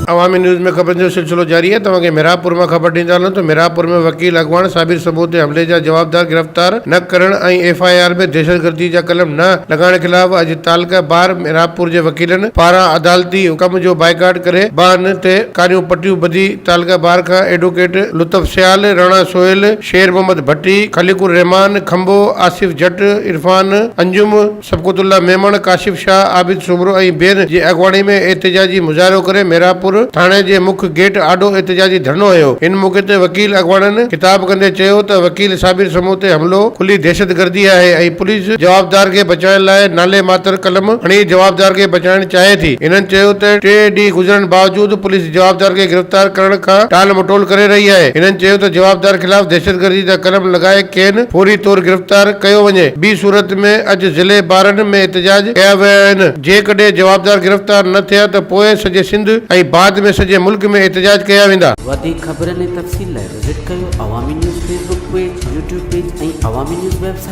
अवामी न्यूज़ में ख़बर जो सिलसिलो जारी है। तव्हांखे मिरापुर में ख़बर ॾींदा हलूं तो मिरापुर में वकील अगवान साबिर सबूत ते हमले जा जवाबदार गिरफ्तार न करण ऐं FIR में दहशतगर्दी जा कलम न लगाइण खिलाफ़ अॼु तालका बार मिरापुर जे वकीलनि पारां अदालती हुकम जो बाइकाट करे बहाने ते कारियूं पटियूं ॿधी। तालका बार खां एडवोकेट लुत्फ सियाल, राणा सोहेल, शेर मोहम्मद भट्टी, खलीकुर रहमान, खंबो, आसिफ जट, इरफान अंजुम, सबकुतुल्ला मेमण, काशिफ शाह, आबिद सुमरो ऐं ॿियनि जी अॻवानी में एहतजाजी मुज़ाहिरो करे मिरापुर थाणे जे मुख्य गेट आॾो एहतजाजी धरनो हुयो। इन मौक़े ते वकील अॻवाननि खिताब कंदे चयो त वकील साबिर समूह ते हमिलो खुली दहशतगर्दी आहे ऐं पुलिस जवाबदार खे बचाइण लाइ नाले मातर कलम खणी जवाबदार खे बचाइण चाहे थी। इन्हनि चयो त 3 ॾींहं गुज़रण बावजूद पुलिस जवाबदार खे गिरफ़्तार करण खां टाल मटोल करे रही आहे। इन्हनि चयो त जवाबदार खिलाफ़ दहशतगर्दी जा कलम लॻाए केन फौरी तौर गिरफ़्तार कयो वञे। ॿी सूरत में अॼु ज़िले बारनि में एहतजाज कया विया आहिनि। जेकॾहिं जवाबदार गिरफ़्तार न थिया त पोइ सॼे सिंध ऐं बाद में सॼे मुल्क में एहतजाज कया वेंदा। वधीक ख़बरनि ऐं तफ़सील लाइ विज़िट कयो अवामी news Facebook page, YouTube page ऐं अवामी न्यूज़ वेबसाइट।